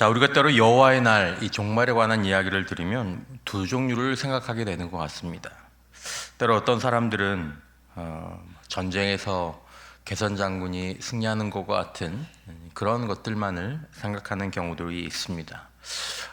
자, 우리가 때로 여호와의 날, 이 종말에 관한 이야기를 들으면 두 종류를 생각하게 되는 것 같습니다. 때로 어떤 사람들은 전쟁에서 개선 장군이 승리하는 것과 같은 그런 것들만을 생각하는 경우들이 있습니다.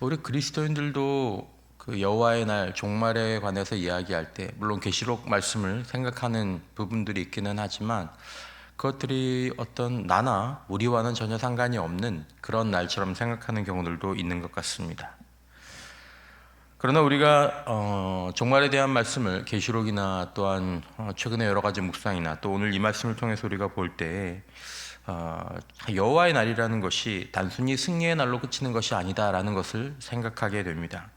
우리 그리스도인들도 그 여호와의 날, 종말에 관해서 이야기할 때 물론 계시록 말씀을 생각하는 부분들이 있기는 하지만 그것들이 어떤 나나 우리와는 전혀 상관이 없는 그런 날처럼 생각하는 경우들도 있는 것 같습니다. 그러나 우리가 종말에 대한 말씀을 계시록이나 또한 최근에 여러 가지 묵상이나 또 오늘 이 말씀을 통해서 우리가 볼 때 여호와의 날이라는 것이 단순히 승리의 날로 그치는 것이 아니다라는 것을 생각하게 됩니다.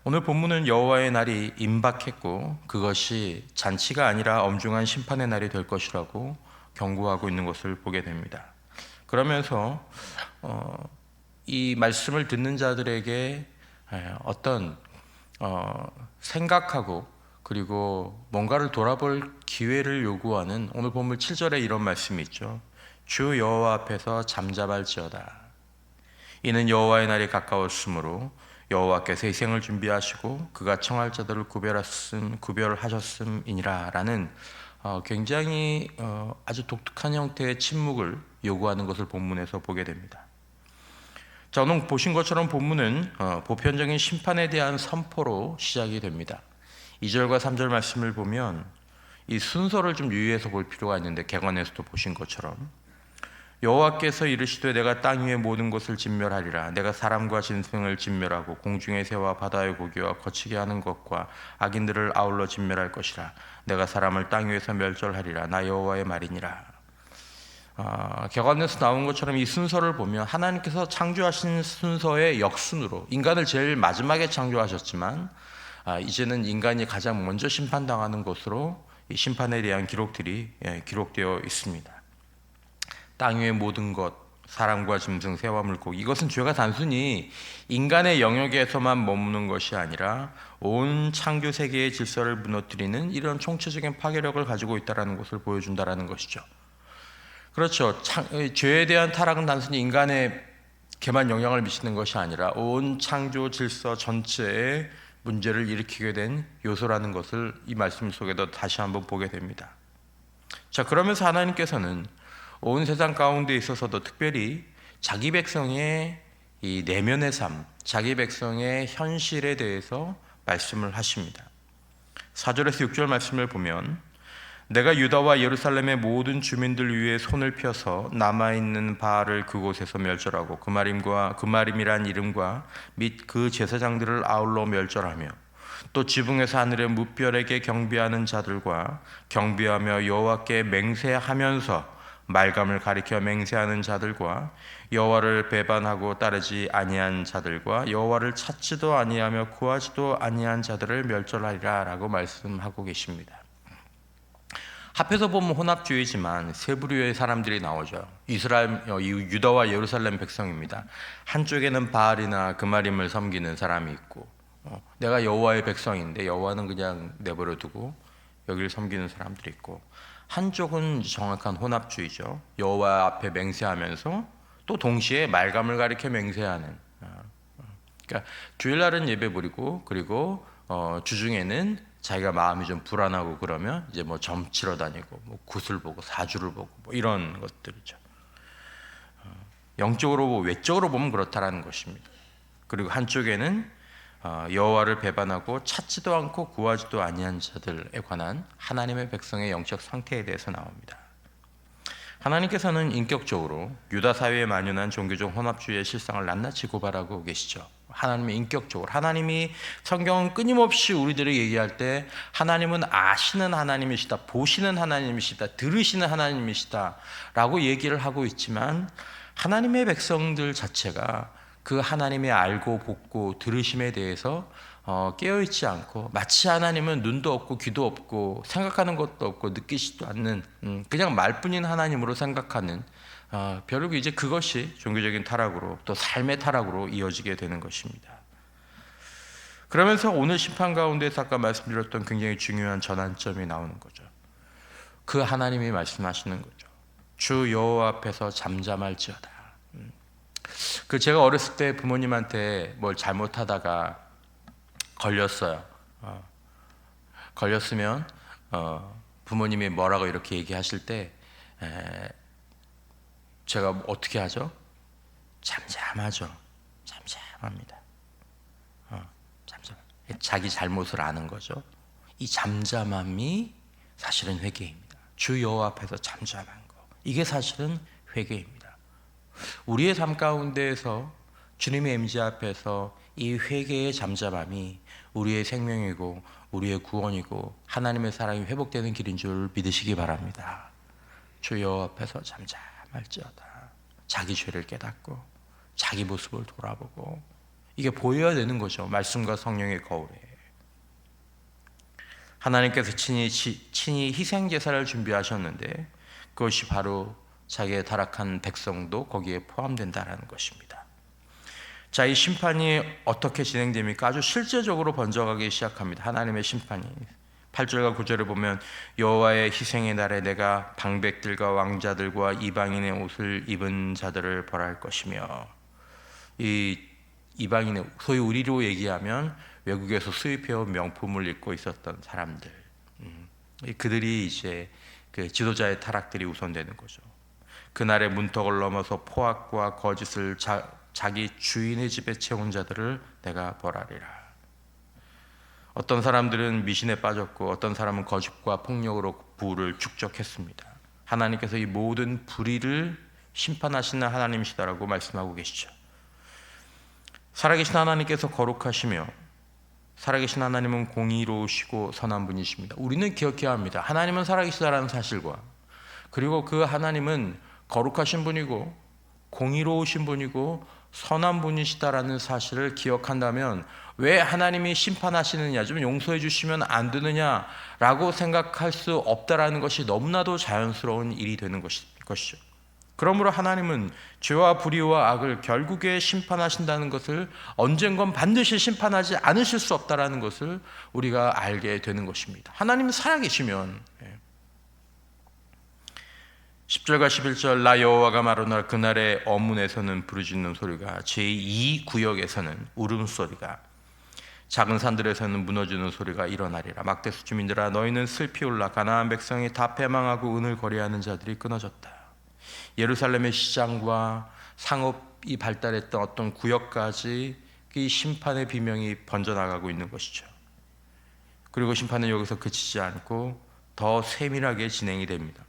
오늘 본문은 여호와의 날이 임박했고 그것이 잔치가 아니라 엄중한 심판의 날이 될 것이라고 경고하고 있는 것을 보게 됩니다. 그러면서 이 말씀을 듣는 자들에게 어떤 생각하고 그리고 뭔가를 돌아볼 기회를 요구하는 오늘 본문 7절에 이런 말씀이 있죠. 주 여호와 앞에서 잠잠할지어다. 이는 여호와의 날이 가까웠으므로 여호와께서 희생을 준비하시고 그가 청할 자들을 구별하셨음이니라 라는 굉장히 아주 독특한 형태의 침묵을 요구하는 것을 본문에서 보게 됩니다. 자, 오늘 보신 것처럼 본문은 보편적인 심판에 대한 선포로 시작이 됩니다. 2절과 3절 말씀을 보면 이 순서를 좀 유의해서 볼 필요가 있는데 객관에서도 보신 것처럼 여호와께서 이르시되 내가 땅 위의 모든 것을 진멸하리라. 내가 사람과 짐승을 진멸하고 공중의 새와 바다의 고기와 거치게 하는 것과 악인들을 아울러 진멸할 것이라. 내가 사람을 땅 위에서 멸절하리라. 나 여호와의 말이니라. 객관에서 나온 것처럼 이 순서를 보면 하나님께서 창조하신 순서의 역순으로 인간을 제일 마지막에 창조하셨지만 이제는 인간이 가장 먼저 심판당하는 것으로 이 심판에 대한 기록들이 기록되어 있습니다. 땅 위의 모든 것, 사람과 짐승, 새와 물고기, 이것은 죄가 단순히 인간의 영역에서만 머무는 것이 아니라 온 창조 세계의 질서를 무너뜨리는 이런 총체적인 파괴력을 가지고 있다는 것을 보여준다는 것이죠. 그렇죠. 죄에 대한 타락은 단순히 인간에게만 영향을 미치는 것이 아니라 온 창조 질서 전체에 문제를 일으키게 된 요소라는 것을 이 말씀 속에도 다시 한번 보게 됩니다. 자, 그러면서 하나님께서는 온 세상 가운데 있어서도 특별히 자기 백성의 이 내면의 삶, 자기 백성의 현실에 대해서 말씀을 하십니다. 4절에서 6절 말씀을 보면 내가 유다와 예루살렘의 모든 주민들 위에 손을 펴서 남아있는 바알을 그곳에서 멸절하고 그마림이란 이름과 및 그 제사장들을 아울러 멸절하며 또 지붕에서 하늘의 무별에게 경배하는 자들과 경배하며 여호와께 맹세하면서 말감을 가리켜 맹세하는 자들과 여호와를 배반하고 따르지 아니한 자들과 여호와를 찾지도 아니하며 구하지도 아니한 자들을 멸절하리라 라고 말씀하고 계십니다. 합해서 보면 혼합주의지만 세 부류의 사람들이 나오죠. 유다와 예루살렘 백성입니다. 한쪽에는 바알이나 그마림을 섬기는 사람이 있고 내가 여호와의 백성인데 여호와는 그냥 내버려 두고 여기를 섬기는 사람들이 있고 한쪽은 정확한 혼합주의죠. 여호와 앞에 맹세하면서 또 동시에 말감을 가리켜 맹세하는. 그러니까 주일날은 예배 부리고 그리고 주중에는 자기가 마음이 좀 불안하고 그러면 이제 뭐 점치러 다니고 뭐 굿을 보고 사주를 보고 뭐 이런 것들이죠. 영적으로 외적으로 보면 그렇다라는 것입니다. 그리고 한쪽에는 여호와를 배반하고 찾지도 않고 구하지도 아니한 자들에 관한 하나님의 백성의 영적 상태에 대해서 나옵니다. 하나님께서는 인격적으로 유다 사회에 만연한 종교적 혼합주의의 실상을 낱낱이 고발하고 계시죠. 하나님이 인격적으로, 하나님이 성경은 끊임없이 우리들이 얘기할 때 하나님은 아시는 하나님이시다, 보시는 하나님이시다, 들으시는 하나님이시다 라고 얘기를 하고 있지만 하나님의 백성들 자체가 그 하나님의 알고 보고 들으심에 대해서 깨어있지 않고 마치 하나님은 눈도 없고 귀도 없고 생각하는 것도 없고 느끼지도 않는 그냥 말뿐인 하나님으로 생각하는 결국 이제 그것이 종교적인 타락으로 또 삶의 타락으로 이어지게 되는 것입니다. 그러면서 오늘 심판 가운데서 아까 말씀드렸던 굉장히 중요한 전환점이 나오는 거죠. 그 하나님이 말씀하시는 거죠. 주 여호와 앞에서 잠잠할지어다. 제가 어렸을 때 부모님한테 뭘 잘못하다가 걸렸어요. 걸렸으면 부모님이 뭐라고 이렇게 얘기하실 때 제가 어떻게 하죠? 잠잠하죠. 잠잠합니다. 잠잠. 자기 잘못을 아는 거죠. 이 잠잠함이 사실은 회개입니다. 주 여호와 앞에서 잠잠한 거. 이게 사실은 회개입니다. 우리의 삶 가운데에서 주님의 임재 앞에서 이 회개의 잠잠함이 우리의 생명이고 우리의 구원이고 하나님의 사랑이 회복되는 길인 줄 믿으시기 바랍니다. 주 여호와 앞에서 잠잠할지어다. 자기 죄를 깨닫고 자기 모습을 돌아보고 이게 보여야 되는 거죠. 말씀과 성령의 거울에 하나님께서 친히 희생 제사를 준비하셨는데 그것이 바로 자기의 타락한 백성도 거기에 포함된다라는 것입니다. 자, 이 심판이 어떻게 진행됩니까? 아주 실제적으로 번져가기 시작합니다. 하나님의 심판이 8절과 9절을 보면 여호와의 희생의 날에 내가 방백들과 왕자들과 이방인의 옷을 입은 자들을 벌할 것이며, 이 이방인의, 소위 우리로 얘기하면 외국에서 수입해온 명품을 입고 있었던 사람들, 그들이 이제 그 지도자의 타락들이 우선되는 거죠. 그날의 문턱을 넘어서 포악과 거짓을 자기 주인의 집에 채운 자들을 내가 벌하리라. 어떤 사람들은 미신에 빠졌고 어떤 사람은 거짓과 폭력으로 부를 축적했습니다. 하나님께서 이 모든 불의를 심판하시는 하나님이시다라고 말씀하고 계시죠. 살아계신 하나님께서 거룩하시며 살아계신 하나님은 공의로우시고 선한 분이십니다. 우리는 기억해야 합니다. 하나님은 살아계시다라는 사실과, 그리고 그 하나님은 거룩하신 분이고 공의로우신 분이고 선한 분이시다라는 사실을 기억한다면 왜 하나님이 심판하시느냐, 좀 용서해 주시면 안 되느냐라고 생각할 수 없다라는 것이 너무나도 자연스러운 일이 되는 것이죠. 그러므로 하나님은 죄와 불의와 악을 결국에 심판하신다는 것을, 언젠건 반드시 심판하지 않으실 수 없다라는 것을 우리가 알게 되는 것입니다. 하나님은 살아계시면 10절과 11절 나 여호와가 말하노라 그날의 어문에서는 부르짖는 소리가 제2구역에서는 울음소리가 작은 산들에서는 무너지는 소리가 일어나리라. 막대수 주민들아 너희는 슬피 울라. 가나안 백성이 다 패망하고 은을거래하는 자들이 끊어졌다. 예루살렘의 시장과 상업이 발달했던 어떤 구역까지 이 심판의 비명이 번져나가고 있는 것이죠. 그리고 심판은 여기서 그치지 않고 더 세밀하게 진행이 됩니다.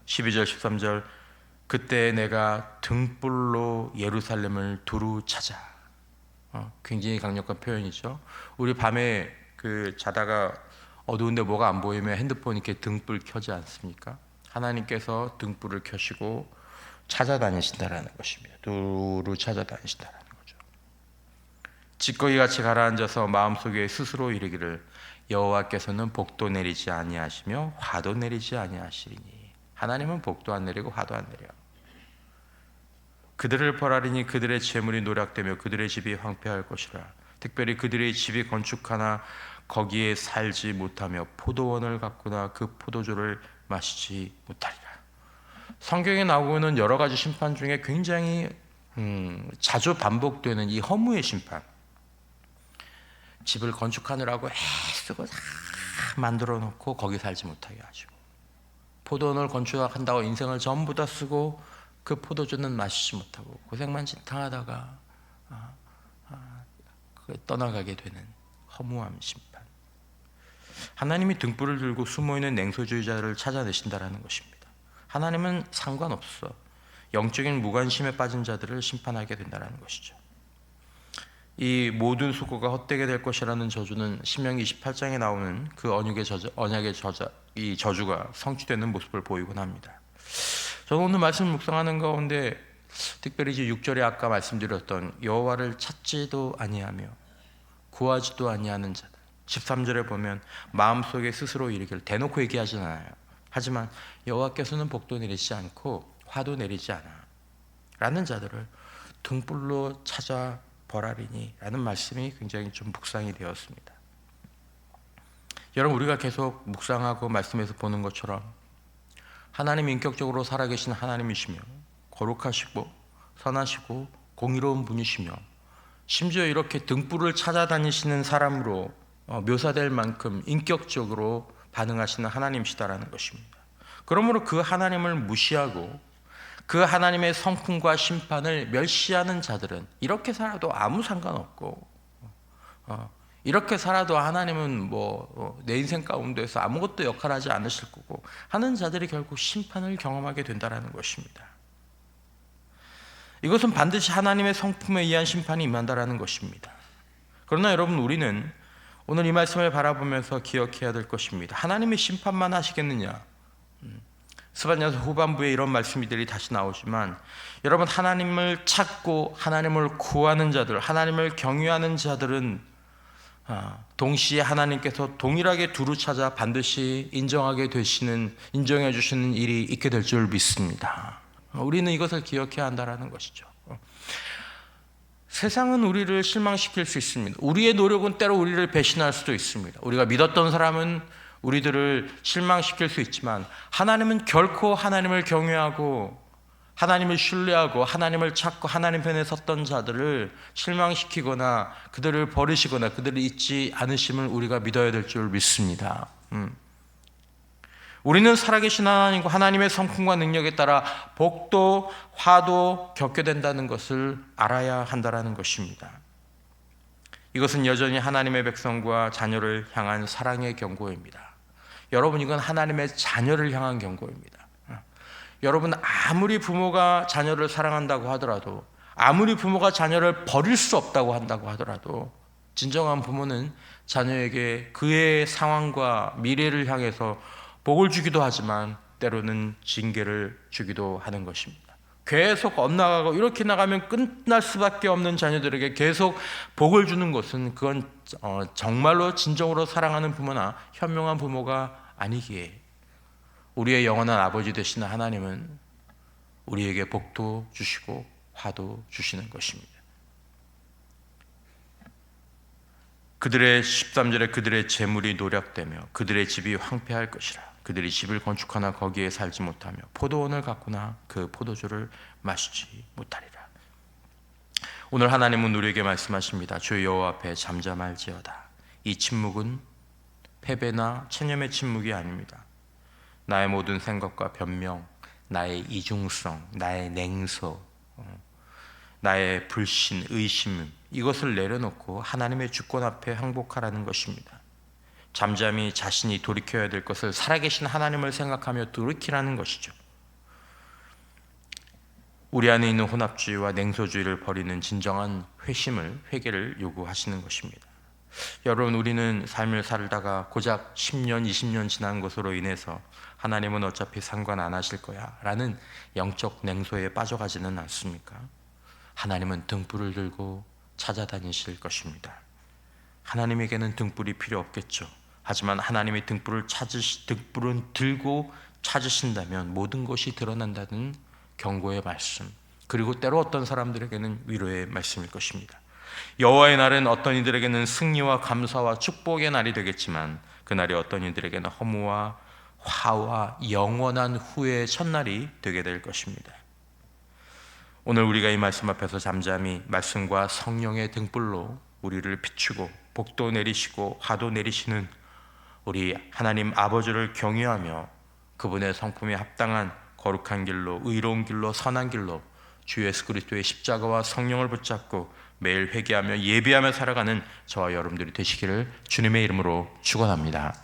12절 13절 그때 내가 등불로 예루살렘을 두루 찾아. 굉장히 강력한 표현이죠. 우리 밤에 자다가 어두운데 뭐가 안 보이면 핸드폰 이렇게 등불 켜지 않습니까? 하나님께서 등불을 켜시고 찾아다니신다라는 것입니다. 두루 찾아다니신다라는 거죠. 찌꺼기 같이 가라앉아서 마음속에 스스로 이르기를 여호와께서는 복도 내리지 아니하시며 화도 내리지 아니하시리니. 하나님은 복도 안 내리고 화도 안 내려. 그들을 벌하리니 그들의 재물이 노략되며 그들의 집이 황폐할 것이라. 특별히 그들의 집이 건축하나 거기에 살지 못하며 포도원을 가꾸나 그 포도주를 마시지 못하리라. 성경에 나오고 있는 여러 가지 심판 중에 굉장히 자주 반복되는 이 허무의 심판, 집을 건축하느라고 애쓰고 다 만들어 놓고 거기 살지 못하게 하시고, 포도원을 건축한다고 인생을 전부 다 쓰고 그 포도주는 마시지 못하고 고생만 진탕하다가 떠나가게 되는 허무함 심판. 하나님이 등불을 들고 숨어있는 냉소주의자를 찾아내신다라는 것입니다. 하나님은 상관없어. 영적인 무관심에 빠진 자들을 심판하게 된다는 것이죠. 이 모든 수고가 헛되게 될 것이라는 저주는 신명기 28장에 나오는 그 언약의 이 저주가 성취되는 모습을 보이곤 합니다. 저는 오늘 말씀을 묵상하는 가운데 특별히 이제 6절에 아까 말씀드렸던 여호와를 찾지도 아니하며 구하지도 아니하는 자들, 13절에 보면 마음속에 스스로 이르기를, 대놓고 얘기하진 않아요. 하지만 여호와께서는 복도 내리지 않고 화도 내리지 않아 라는 자들을 등불로 찾아 벌하리니 라는 말씀이 굉장히 좀 묵상이 되었습니다. 여러분, 우리가 계속 묵상하고 말씀에서 보는 것처럼 하나님 인격적으로 살아계신 하나님이시며 거룩하시고 선하시고 공의로운 분이시며 심지어 이렇게 등불을 찾아다니시는 사람으로 묘사될 만큼 인격적으로 반응하시는 하나님이시다라는 것입니다. 그러므로 그 하나님을 무시하고 그 하나님의 성품과 심판을 멸시하는 자들은 이렇게 살아도 아무 상관없고 이렇게 살아도 하나님은 내 인생 가운데서 아무것도 역할하지 않으실 거고 하는 자들이 결국 심판을 경험하게 된다는 것입니다. 이것은 반드시 하나님의 성품에 의한 심판이 임한다는 것입니다. 그러나 여러분, 우리는 오늘 이 말씀을 바라보면서 기억해야 될 것입니다. 하나님이 심판만 하시겠느냐? 스바냐서 후반부에 이런 말씀들이 다시 나오지만, 여러분, 하나님을 찾고 하나님을 구하는 자들, 하나님을 경외하는 자들은 동시에 하나님께서 동일하게 두루 찾아 반드시 인정해 주시는 일이 있게 될 줄 믿습니다. 우리는 이것을 기억해야 한다는 것이죠. 세상은 우리를 실망시킬 수 있습니다. 우리의 노력은 때로 우리를 배신할 수도 있습니다. 우리가 믿었던 사람은 우리들을 실망시킬 수 있지만, 하나님은 결코 하나님을 경외하고 하나님을 신뢰하고 하나님을 찾고 하나님 편에 섰던 자들을 실망시키거나 그들을 버리시거나 그들을 잊지 않으심을 우리가 믿어야 될 줄 믿습니다. 우리는 살아계신 하나님과 하나님의 성품과 능력에 따라 복도, 화도 겪게 된다는 것을 알아야 한다는 것입니다. 이것은 여전히 하나님의 백성과 자녀를 향한 사랑의 경고입니다. 여러분, 이건 하나님의 자녀를 향한 경고입니다. 여러분, 아무리 부모가 자녀를 사랑한다고 하더라도, 아무리 부모가 자녀를 버릴 수 없다고 한다고 하더라도, 진정한 부모는 자녀에게 그의 상황과 미래를 향해서 복을 주기도 하지만 때로는 징계를 주기도 하는 것입니다. 계속 엇나가고 이렇게 나가면 끝날 수밖에 없는 자녀들에게 계속 복을 주는 것은, 그건 정말로 진정으로 사랑하는 부모나 현명한 부모가 아니기에, 우리의 영원한 아버지 되시는 하나님은 우리에게 복도 주시고 화도 주시는 것입니다. 그들의 13절에 그들의 재물이 노략되며 그들의 집이 황폐할 것이라. 그들이 집을 건축하나 거기에 살지 못하며 포도원을 가꾸나 그 포도주를 마시지 못하리라. 오늘 하나님은 우리에게 말씀하십니다. 주 여호와 앞에 잠잠할지어다. 이 침묵은 패배나 체념의 침묵이 아닙니다. 나의 모든 생각과 변명, 나의 이중성, 나의 냉소, 나의 불신, 의심, 이것을 내려놓고 하나님의 주권 앞에 항복하라는 것입니다. 잠잠히 자신이 돌이켜야 될 것을 살아계신 하나님을 생각하며 돌이키라는 것이죠. 우리 안에 있는 혼합주의와 냉소주의를 버리는 진정한 회개를 요구하시는 것입니다. 여러분, 우리는 삶을 살다가 고작 10년, 20년 지난 것으로 인해서 하나님은 어차피 상관 안 하실 거야 라는 영적 냉소에 빠져가지는 않습니까? 하나님은 등불을 들고 찾아다니실 것입니다. 하나님에게는 등불이 필요 없겠죠. 하지만 하나님이 등불은 들고 찾으신다면 모든 것이 드러난다는 경고의 말씀, 그리고 때로 어떤 사람들에게는 위로의 말씀일 것입니다. 여호와의 날은 어떤 이들에게는 승리와 감사와 축복의 날이 되겠지만, 그날이 어떤 이들에게는 허무와 화와 영원한 후회의 첫날이 되게 될 것입니다. 오늘 우리가 이 말씀 앞에서 잠잠히 말씀과 성령의 등불로 우리를 비추고 복도 내리시고 화도 내리시는 우리 하나님 아버지를 경외하며 그분의 성품에 합당한 거룩한 길로, 의로운 길로, 선한 길로 주 예수 그리스도의 십자가와 성령을 붙잡고 매일 회개하며 예배하며 살아가는 저와 여러분들이 되시기를 주님의 이름으로 축원합니다.